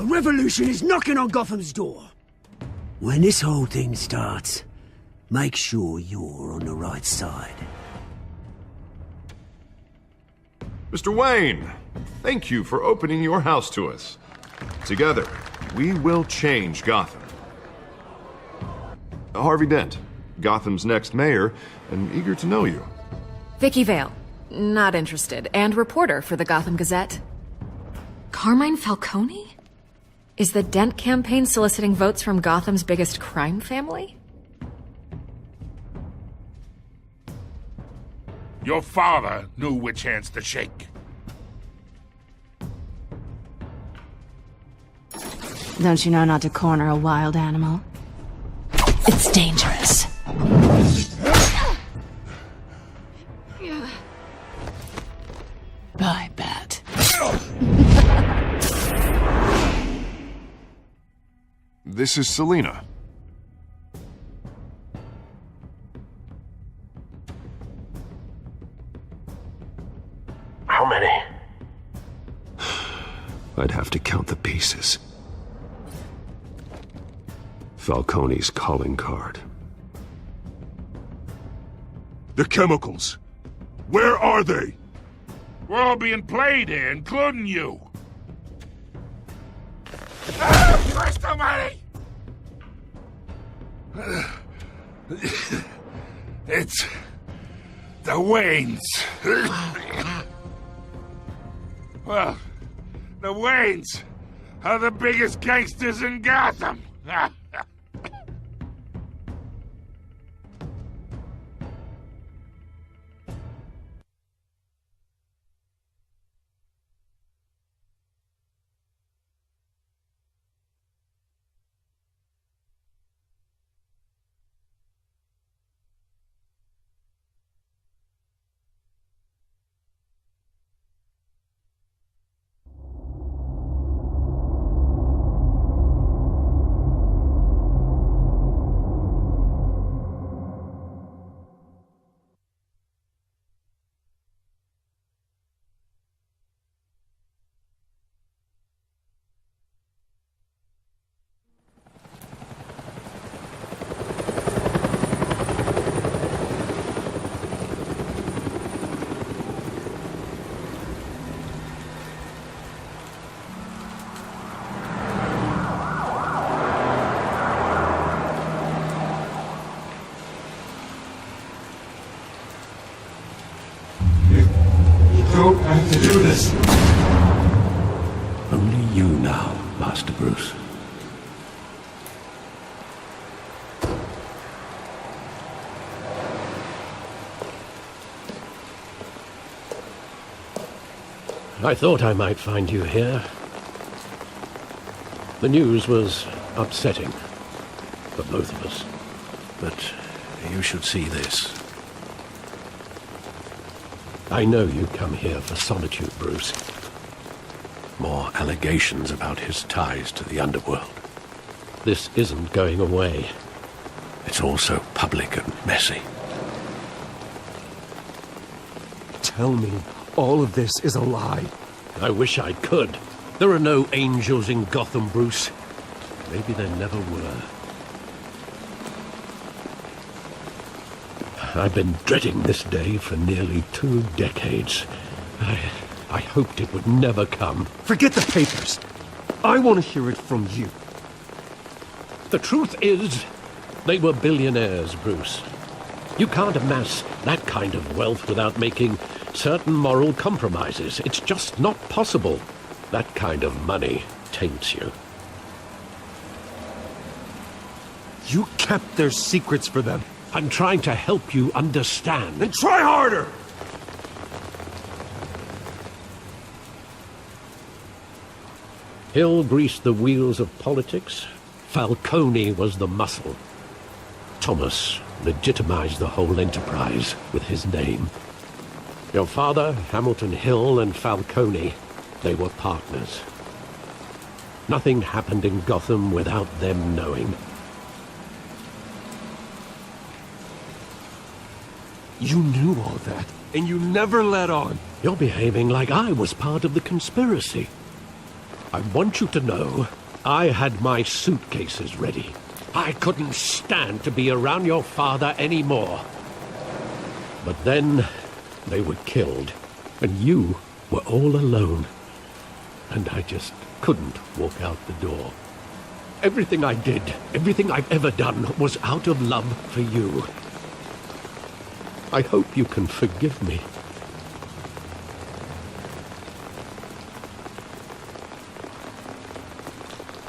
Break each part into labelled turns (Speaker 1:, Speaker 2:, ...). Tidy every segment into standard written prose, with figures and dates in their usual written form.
Speaker 1: revolution is knocking on Gotham's door. When this whole thing starts, make sure you're on the right side.
Speaker 2: Mr. Wayne, thank you for opening your house to us. Together, we will change Gotham. Harvey Dent, Gotham's next mayor, and eager to know you.
Speaker 3: Vicky Vale, not interested, and reporter for the Gotham Gazette. Carmine Falcone? Is the Dent campaign soliciting votes from Gotham's biggest crime family?
Speaker 4: Your father knew which hands to shake.
Speaker 5: Don't you know not to corner a wild animal? It's dangerous. Bye, Bat.
Speaker 2: This is Selina.
Speaker 6: How many?
Speaker 7: I'd have to count the pieces. Falcone's calling card.
Speaker 4: The chemicals. Where are they? We're all being played here, including you. Christ almighty! It's the Waynes. Well, the Waynes are the biggest gangsters in Gotham.
Speaker 7: don't have to do this. Only you now, Master Bruce.
Speaker 8: I thought I might find you here. The news was upsetting for both of us. But you should see this. I know you come here for solitude, Bruce. More allegations about his ties to the underworld. This isn't going away. It's also public and messy.
Speaker 9: Tell me all of this is a lie.
Speaker 8: I wish I could. There are no angels in Gotham, Bruce. Maybe there never were. I've been dreading this day for nearly 2 decades. I hoped it would never come.
Speaker 9: Forget the papers. I want to hear it from you.
Speaker 8: The truth is, they were billionaires, Bruce. You can't amass that kind of wealth without making certain moral compromises. It's just not possible. That kind of money taints you.
Speaker 9: You kept their secrets for them.
Speaker 8: I'm trying to help you understand.
Speaker 9: Then try harder!
Speaker 8: Hill greased the wheels of politics. Falcone was the muscle. Thomas legitimized the whole enterprise with his name. Your father, Hamilton Hill, and Falcone, they were partners. Nothing happened in Gotham without them knowing.
Speaker 9: You knew all that, and you never let on.
Speaker 8: You're behaving like I was part of the conspiracy. I want you to know I had my suitcases ready. I couldn't stand to be around your father anymore. But then they were killed, and you were all alone. And I just couldn't walk out the door. Everything I did, everything I've ever done, was out of love for you. I hope you can forgive me.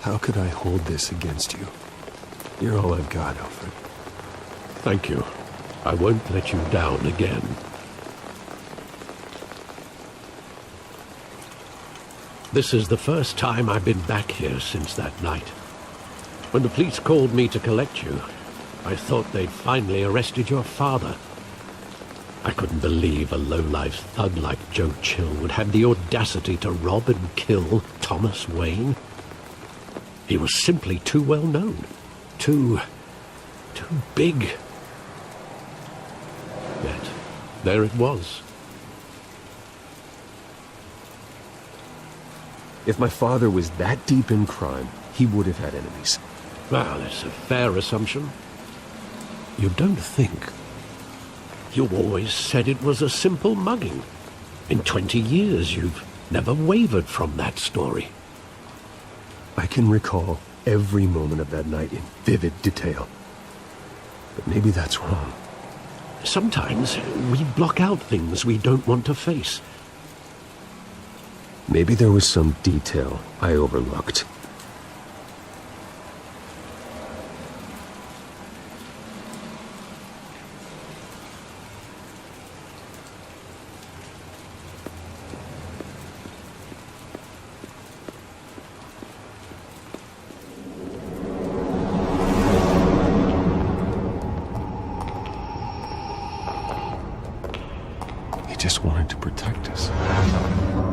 Speaker 9: How could I hold this against you? You're all I've got, Alfred.
Speaker 8: Thank you. I won't let you down again. This is the first time I've been back here since that night. When the police called me to collect you, I thought they'd finally arrested your father. I couldn't believe a low-life thug like Joe Chill would have the audacity to rob and kill Thomas Wayne. He was simply too well known. Too big. Yet, there it was.
Speaker 9: If my father was that deep in crime, he would have had enemies.
Speaker 8: Well, it's a fair assumption. You don't think. You always said it was a simple mugging. In 20 years, you've never wavered from that story.
Speaker 9: I can recall every moment of that night in vivid detail. But maybe that's wrong.
Speaker 8: Sometimes we block out things we don't want to face.
Speaker 9: Maybe there was some detail I overlooked. He just wanted to protect us.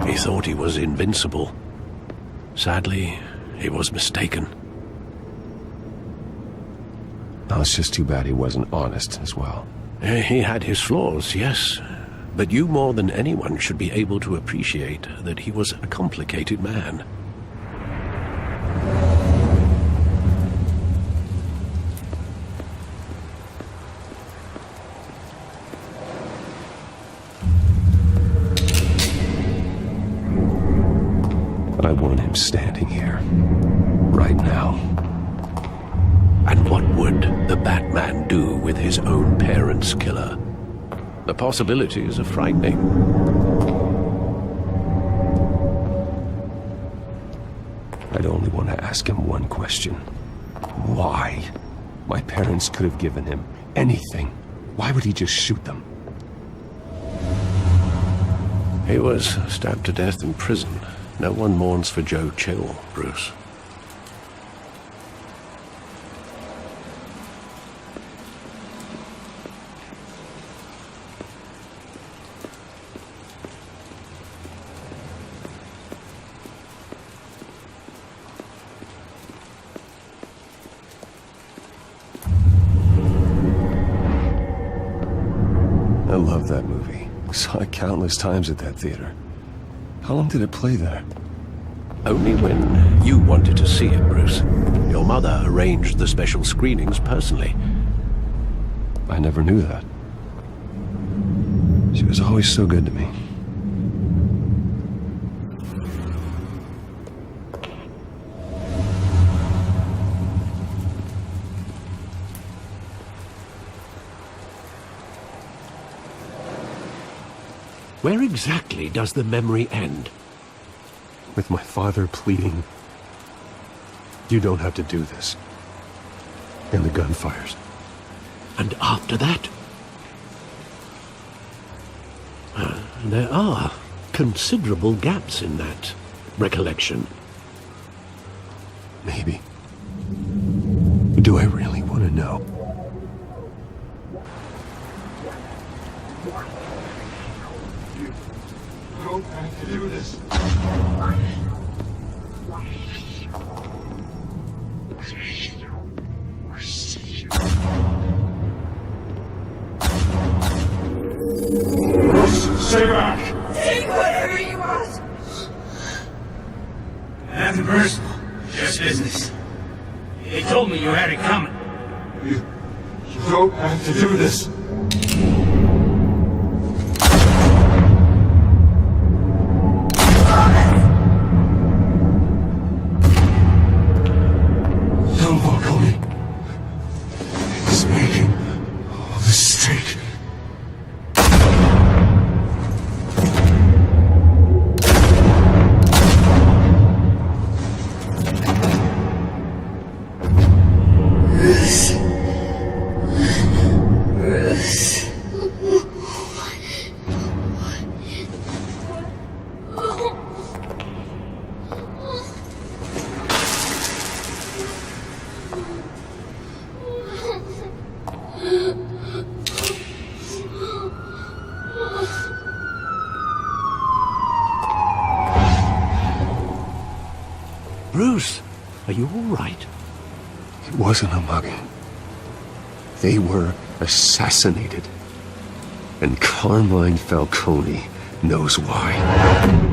Speaker 8: He thought he was invincible. Sadly, he was mistaken.
Speaker 9: Now, it's just too bad he wasn't honest as well.
Speaker 8: He had his flaws, yes. But you more than anyone should be able to appreciate that he was a complicated man.
Speaker 9: I want him standing here, right now.
Speaker 8: And what would the Batman do with his own parents' killer? The possibilities are frightening.
Speaker 9: I'd only want to ask him one question. Why? My parents could have given him anything. Why would he just shoot them?
Speaker 8: He was stabbed to death in prison. No one mourns for Joe Chill, Bruce.
Speaker 9: I love that movie. Saw it countless times at that theater. How long did it play there?
Speaker 8: Only when you wanted to see it, Bruce. Your mother arranged the special screenings personally.
Speaker 9: I never knew that. She was always so good to me.
Speaker 8: Where exactly does the memory end?
Speaker 9: With my father pleading, "You don't have to do this." And the gun fires.
Speaker 8: And after that? There are considerable gaps in that recollection.
Speaker 9: Maybe. Do I really want to know?
Speaker 4: Don't have to do this. Stay back!
Speaker 1: Take whatever you want!
Speaker 10: Nothing personal. Just business. They told me you had it coming.
Speaker 7: You don't have to do this. Tell Falcone. He's making all this mistake.
Speaker 8: Bruce, are you all right?
Speaker 9: It wasn't a mugging. They were assassinated. And Carmine Falcone knows why.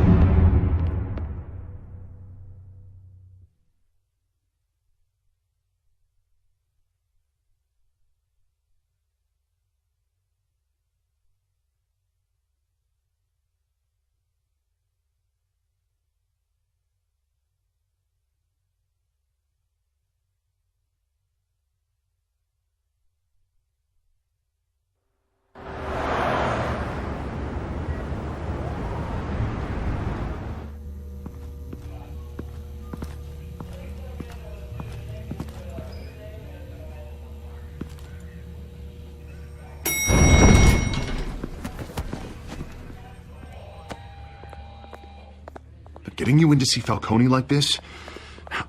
Speaker 2: Getting you in to see Falcone like this,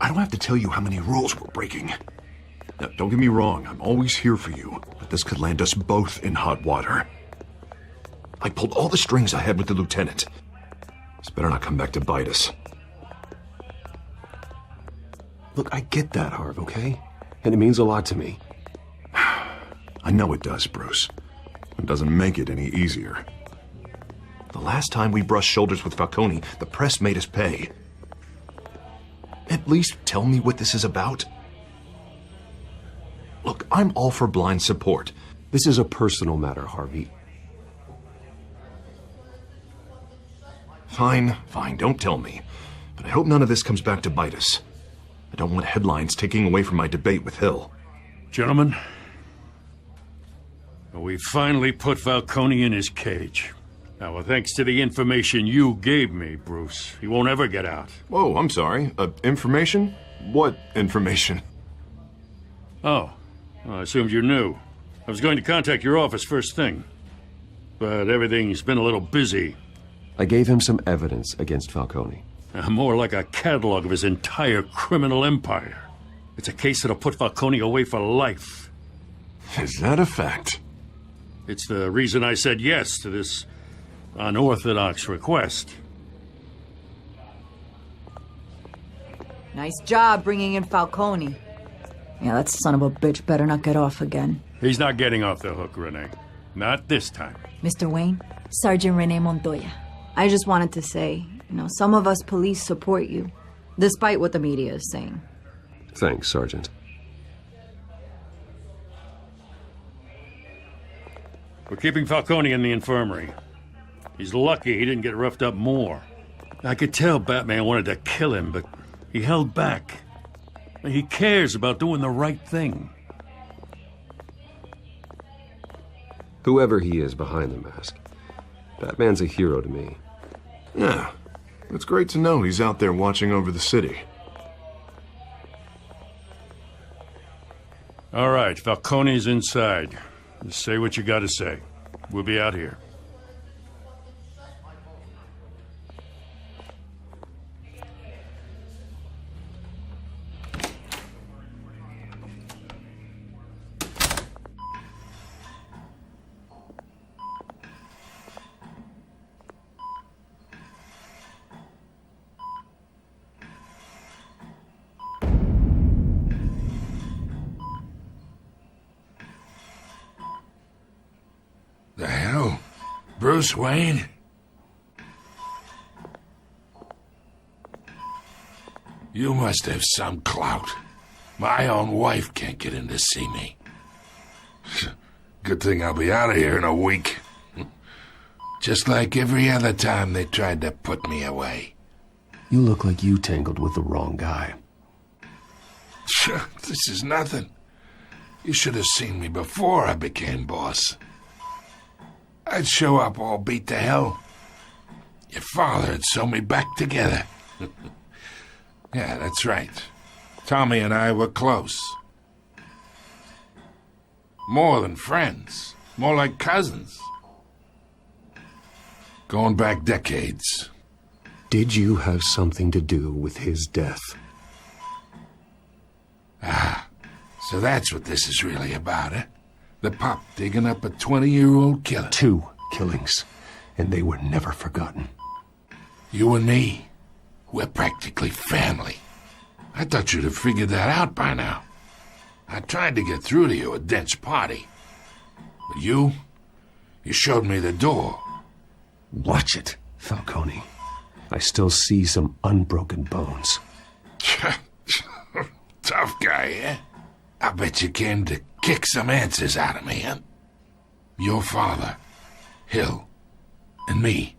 Speaker 2: I don't have to tell you how many rules we're breaking. Now, don't get me wrong, I'm always here for you, but this could land us both in hot water. I pulled all the strings I had with the lieutenant. This better not come back to bite us.
Speaker 9: Look, I get that, Harv, okay? And it means a lot to me.
Speaker 2: I know it does, Bruce. It doesn't make it any easier. The last time we brushed shoulders with Falcone, the press made us pay. At least tell me what this is about. Look, I'm all for blind support.
Speaker 9: This is a personal matter, Harvey.
Speaker 2: Fine, don't tell me. But I hope none of this comes back to bite us. I don't want headlines taking away from my debate with Hill.
Speaker 4: Gentlemen, we finally put Falcone in his cage. Now, thanks to the information you gave me, Bruce, he won't ever get out.
Speaker 2: Whoa, I'm sorry. Information? What information?
Speaker 4: Oh, I assumed you knew. I was going to contact your office first thing. But everything's been a little busy.
Speaker 9: I gave him some evidence against Falcone.
Speaker 4: More like a catalog of his entire criminal empire. It's a case that'll put Falcone away for life.
Speaker 2: Is that a fact?
Speaker 4: It's the reason I said yes to this unorthodox request.
Speaker 11: Nice job bringing in Falcone. Yeah, that son of a bitch better not get off again.
Speaker 4: He's not getting off the hook, Renee. Not this time.
Speaker 11: Mr. Wayne, Sergeant Renee Montoya. I just wanted to say, some of us police support you, despite what the media is saying.
Speaker 9: Thanks, Sergeant.
Speaker 4: We're keeping Falcone in the infirmary. He's lucky he didn't get roughed up more. I could tell Batman wanted to kill him, but he held back. He cares about doing the right thing.
Speaker 9: Whoever he is behind the mask, Batman's a hero to me.
Speaker 2: Yeah, it's great to know he's out there watching over the city.
Speaker 4: All right, Falcone's inside. Just say what you gotta say. We'll be out here.
Speaker 10: The hell? Bruce Wayne?
Speaker 12: You must have some clout. My own wife can't get in to see me. Good thing I'll be out of here in a week. Just like every other time they tried to put me away.
Speaker 9: You look like you tangled with the wrong guy.
Speaker 12: This is nothing. You should have seen me before I became boss. I'd show up all beat to hell. Your father had sewn me back together. Yeah, that's right. Tommy and I were close. More than friends. More like cousins. Going back decades.
Speaker 9: Did you have something to do with his death?
Speaker 12: Ah, so that's what this is really about, eh? The pup digging up a 20-year-old killer.
Speaker 9: 2 killings, and they were never forgotten.
Speaker 12: You and me, we're practically family. I thought you'd have figured that out by now. I tried to get through to you at Dent's party. But you showed me the door.
Speaker 9: Watch it, Falcone. I still see some unbroken bones.
Speaker 12: Tough guy, eh? I bet you came to kick some answers out of me, huh? Your father, Hill, and me,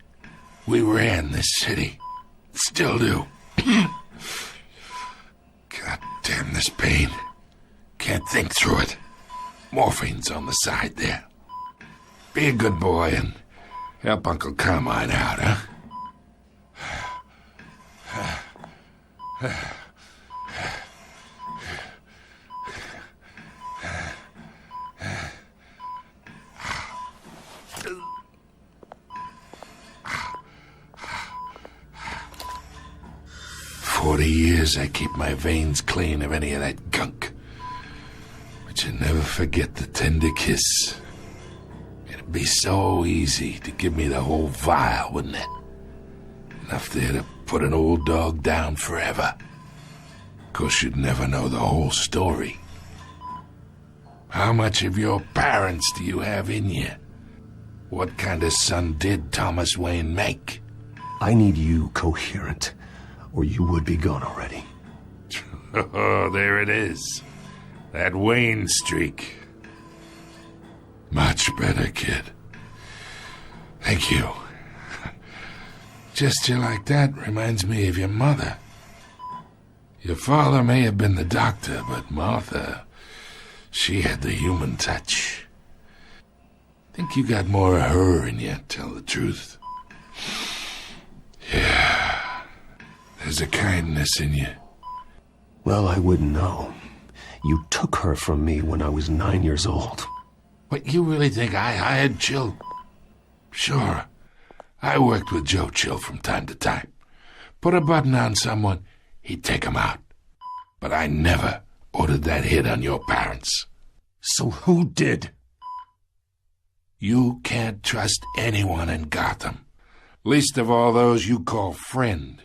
Speaker 12: we ran this city. Still do. God damn this pain. Can't think through it. Morphine's on the side there. Be a good boy and help Uncle Carmine out, huh? 40 years I keep my veins clean of any of that gunk. But you never forget the tender kiss. It'd be so easy to give me the whole vial, wouldn't it? Enough there to put an old dog down forever. Of course, you'd never know the whole story. How much of your parents do you have in you? What kind of son did Thomas Wayne make?
Speaker 9: I need you coherent, or you would be gone already.
Speaker 12: Oh, there it is. That Wayne streak. Much better, kid. Thank you. Gesture like that reminds me of your mother. Your father may have been the doctor, but Martha, she had the human touch. Think you got more of her in you, tell the truth. Yeah, there's a kindness in you.
Speaker 9: Well, I wouldn't know. You took her from me when I was 9 years old.
Speaker 12: What, you really think I hired Chill? Sure. I worked with Joe Chill from time to time. Put a button on someone, he'd take him out. But I never ordered that hit on your parents.
Speaker 9: So who did?
Speaker 12: You can't trust anyone in Gotham. Least of all those you call friend.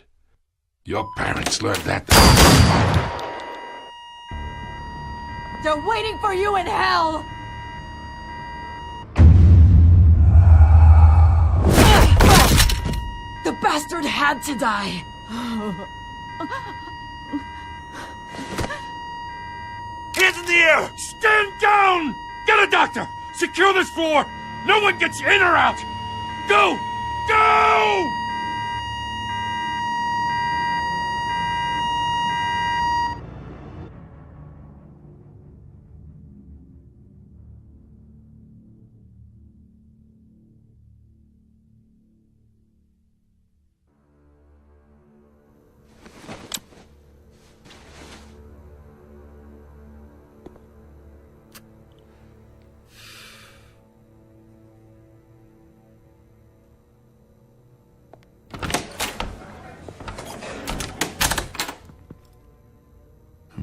Speaker 12: Your parents learned that.
Speaker 11: They're waiting for you in hell! The bastard had to die!
Speaker 4: Hands in the air! Stand down! Get a doctor! Secure this floor! No one gets in or out! Go! Go!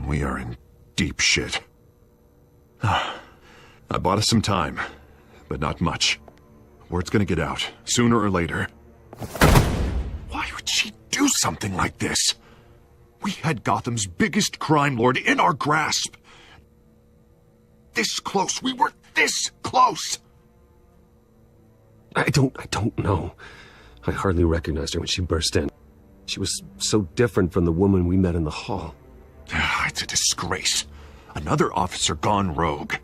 Speaker 2: We are in deep shit. I bought us some time, but not much. Word's gonna get out, sooner or later. Why would she do something like this? We had Gotham's biggest crime lord in our grasp. This close. We were this close.
Speaker 9: I don't know. I hardly recognized her when she burst in. She was so different from the woman we met in the hall.
Speaker 2: It's a disgrace. Another officer gone rogue.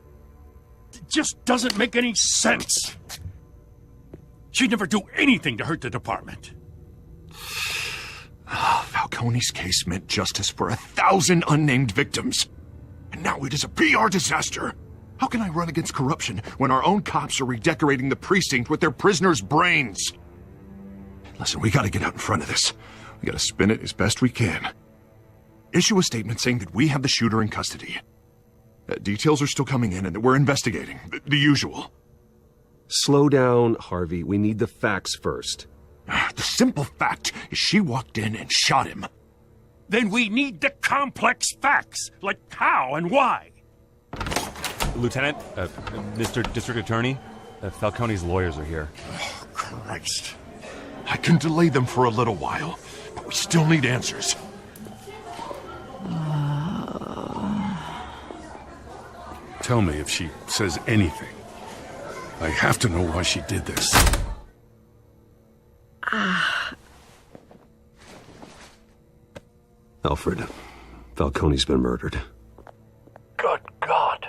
Speaker 4: It just doesn't make any sense. She'd never do anything to hurt the department.
Speaker 2: Falcone's case meant justice for 1,000 unnamed victims. And now it is a PR disaster. How can I run against corruption when our own cops are redecorating the precinct with their prisoners' brains? Listen, we gotta get out in front of this. We gotta spin it as best we can. Issue a statement saying that we have the shooter in custody. Details are still coming in and that we're investigating. The usual.
Speaker 9: Slow down, Harvey. We need the facts first.
Speaker 2: The simple fact is she walked in and shot him.
Speaker 4: Then we need the complex facts, like how and why.
Speaker 13: Lieutenant, Mr. District Attorney, Falcone's lawyers are here.
Speaker 2: Oh, Christ. I can delay them for a little while, but we still need answers.
Speaker 4: Tell me if she says anything. I have to know why she did this.
Speaker 9: Alfred, Falcone's been murdered.
Speaker 6: Good God.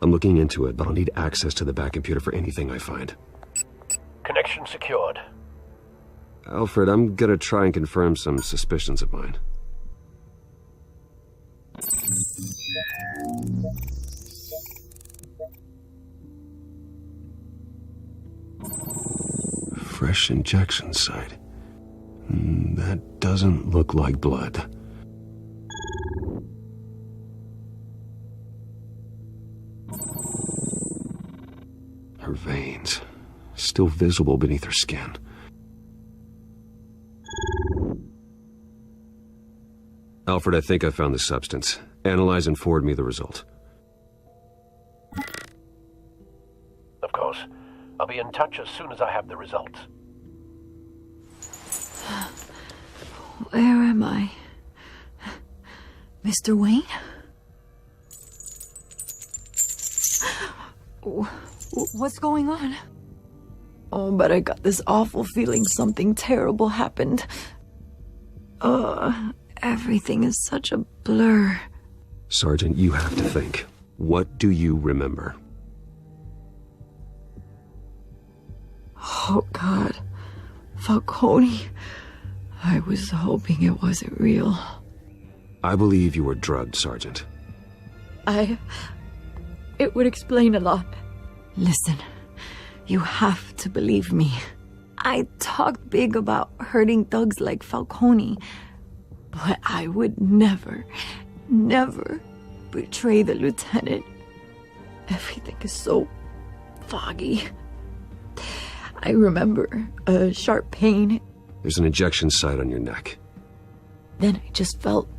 Speaker 9: I'm looking into it, but I'll need access to the back computer for anything I find.
Speaker 6: Connection secured.
Speaker 9: Alfred, I'm gonna try and confirm some suspicions of mine. Fresh injection site. That doesn't look like blood. Her veins, still visible beneath her skin. Alfred, I think I found the substance. Analyze and forward me the result.
Speaker 6: Of course. I'll be in touch as soon as I have the results.
Speaker 11: Where am I? Mr. Wayne? What's going on? Oh, but I got this awful feeling something terrible happened. Everything is such a blur.
Speaker 9: Sergeant, you have to think. What do you remember?
Speaker 11: Oh, God. Falcone. I was hoping it wasn't real.
Speaker 9: I believe you were drugged, Sergeant.
Speaker 11: It would explain a lot. Listen, you have to believe me. I talked big about hurting thugs like Falcone, but I would never betray the lieutenant. Everything is so foggy. I remember a sharp pain.
Speaker 9: There's an injection site on your neck.
Speaker 11: Then I just felt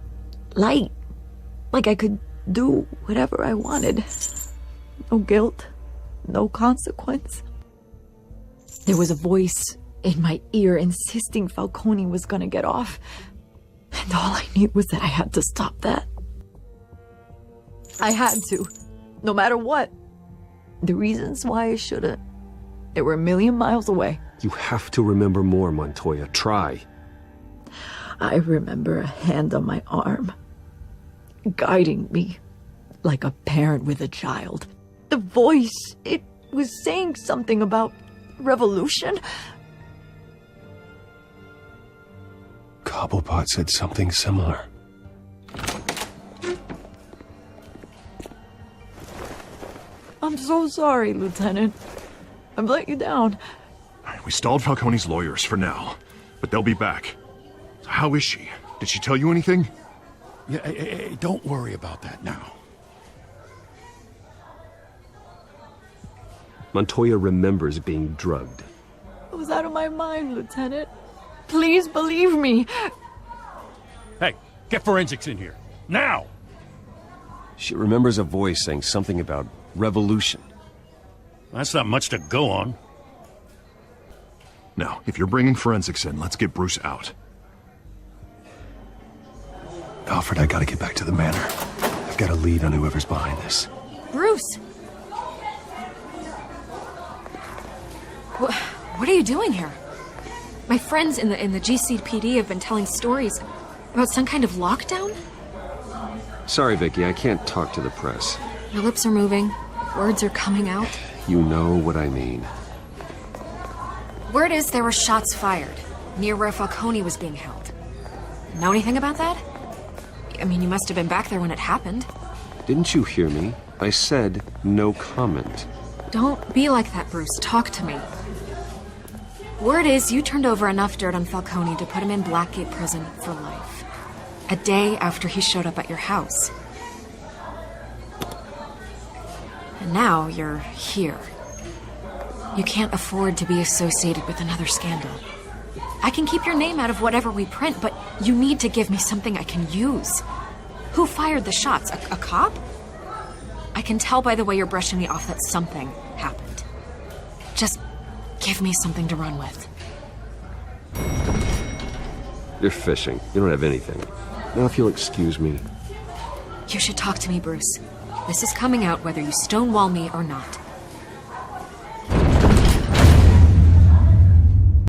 Speaker 11: light. Like I could do whatever I wanted. No guilt. No consequence. There was a voice in my ear insisting Falcone was gonna get off. And all I knew was that I had to stop that. I had to. No matter what. The reasons why I shouldn't, they were a million miles away.
Speaker 9: You have to remember more, Montoya. Try.
Speaker 11: I remember a hand on my arm, guiding me like a parent with a child. The voice, it was saying something about revolution.
Speaker 9: Cobblepot said something similar.
Speaker 11: I'm so sorry, Lieutenant. I've let you down.
Speaker 2: We stalled Falcone's lawyers for now, but they'll be back. How is she? Did she tell you anything?
Speaker 4: Yeah, hey, don't worry about that now.
Speaker 9: Montoya remembers being drugged.
Speaker 11: I was out of my mind, Lieutenant. Please believe me.
Speaker 4: Hey, get forensics in here. Now!
Speaker 9: She remembers a voice saying something about revolution.
Speaker 4: That's not much to go on.
Speaker 2: Now, if you're bringing forensics in, let's get Bruce out.
Speaker 9: Alfred, I gotta get back to the manor. I've got a lead on whoever's behind this.
Speaker 3: Bruce! What are you doing here? My friends in the GCPD have been telling stories about some kind of lockdown.
Speaker 9: Sorry, Vicky, I can't talk to the press.
Speaker 3: Your lips are moving. Words are coming out.
Speaker 9: You know what I mean.
Speaker 3: Word is there were shots fired near where Falcone was being held. Know anything about that? I mean, you must have been back there when it happened.
Speaker 9: Didn't you hear me? I said no comment.
Speaker 3: Don't be like that, Bruce. Talk to me. Word is you turned over enough dirt on Falcone to put him in Blackgate Prison for life. A day after he showed up at your house. And now you're here. You can't afford to be associated with another scandal. I can keep your name out of whatever we print, but you need to give me something I can use. Who fired the shots? A cop? I can tell by the way you're brushing me off that something happened. Just give me something to run with.
Speaker 9: You're fishing. You don't have anything. Now, if you'll excuse me.
Speaker 3: You should talk to me, Bruce. This is coming out whether you stonewall me or not.